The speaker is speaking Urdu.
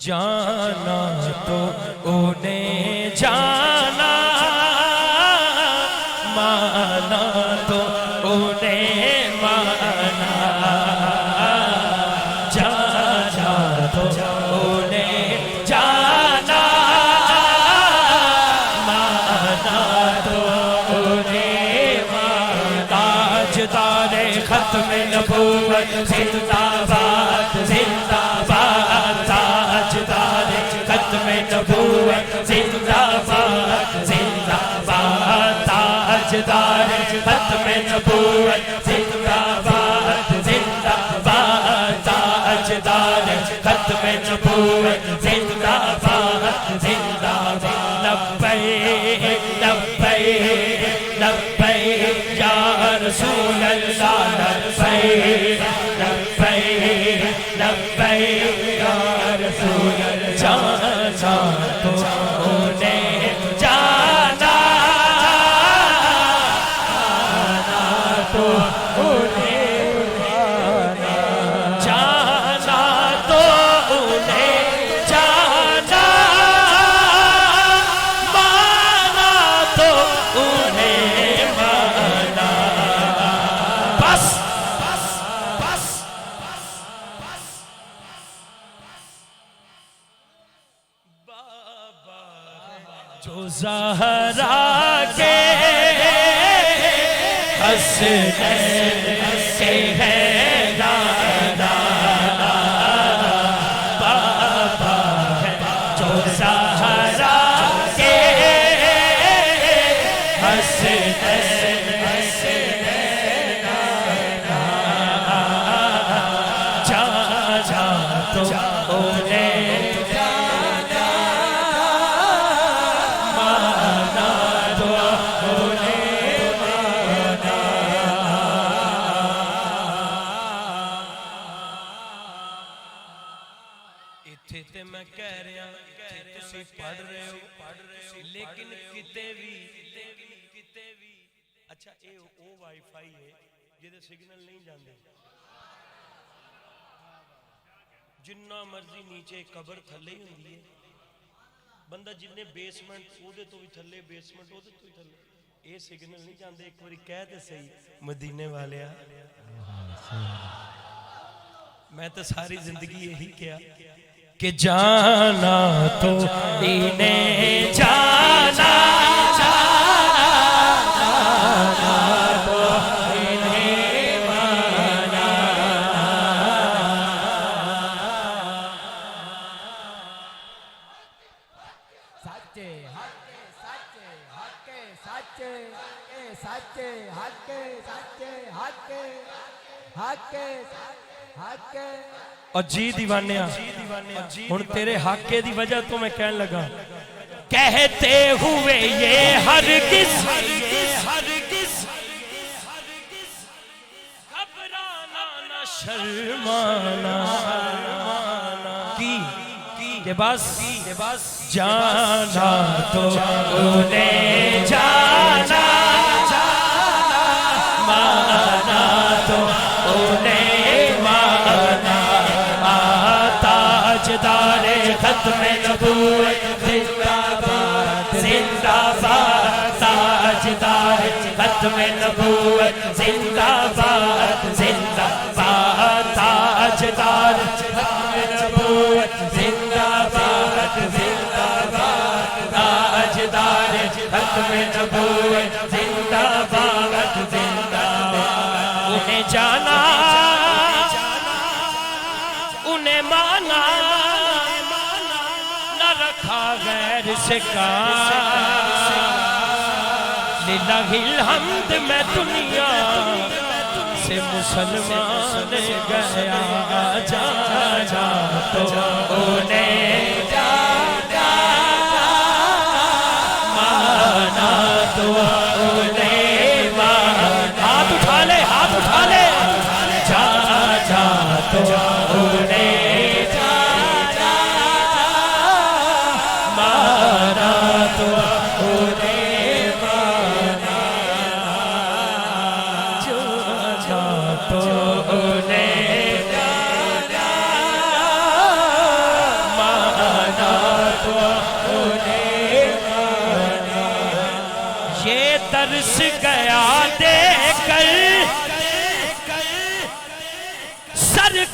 جانا تو انہیں جانا، مانا تو انہیں مانا، جانا تو انہیں جانا، مانا تو انہیں مانا۔ تاجدار ختم نبوت زندہ باد زندہ باد، تاجدار ختم نبوت زندہ باد زندہ باد، تاجدار ختم نبوت زندہ باد زندہ باد، تاجدار ختم نبوت زندہ باد زندہ باد۔ لبیک لبیک لبیک یا رسول اللہ، لبیک لبیک لبیک یا رسول اللہ۔ جانا تو انہیں جانا، جانا تو انہیں جانا، جانا تو انہیں جانا، مانا تو انہیں مانا۔ بس بس بس بابا جو زہرا کے حسنین سے ہے لالا، بابا جو زہرا کے حسنین سے ہے لالا، جانا تو انہیں جانا، مانا تو انہیں مانا۔ اتھے تے میں کہہ رہا اتھے تسی پڑھ رہے ہو، لیکن کتے بھی اچھا اے او وائی فائی ہے جدے سگنل نہیں جاندے، جنہ مرضی نیچے قبر تھلے ہی ہوندی ہے، بندہ جننے بیسمنٹ او دے تو بھی تھلے، بیسمنٹ او دے تو بھی تھلے، اے سگنل نہیں جاندے۔ ایک باری کہہ دے صحیح مدینے والے آ، میں تو ساری زندگی یہی کیا کہ جانا تو انہیں جانا، جانا تو انہیں مانا۔ سچے ہکے سچے ہکے سچے اے سچے ہکے سچے ہکے ہکے ہکے۔ اور جی دیوانیا ہن تیرے حقے دی وجہ تو میں کہنے لگا، کہتے ہوئے یہ ہرگز گھبرانا نہ شرمانا، کہ بس جانا تو انہیں جانا، مانا تو انہیں مانا۔ تاجدار ختم نبوت زندہ باد زندہ باد، تاجدار ختم نبوت زندہ باد زندہ باد، تاجدار ختم نبوت زندہ باد زندہ باد، تاجدار ختم نبوت زندہ باد زندہ باد۔ انہیں جانا انہیں مانا، نہ رکھا غیر سے کام، للہ الحمد میں دنیا سے مسلمان گیا، جانا تو انہیں جانا، مانا تو انہیں مانا۔ ہاتھ اٹھا لے ہاتھ اٹھا لے، جانا تو انہیں جانا، مانا تو انہیں مانا، جانا تو انہیں جانا، مانا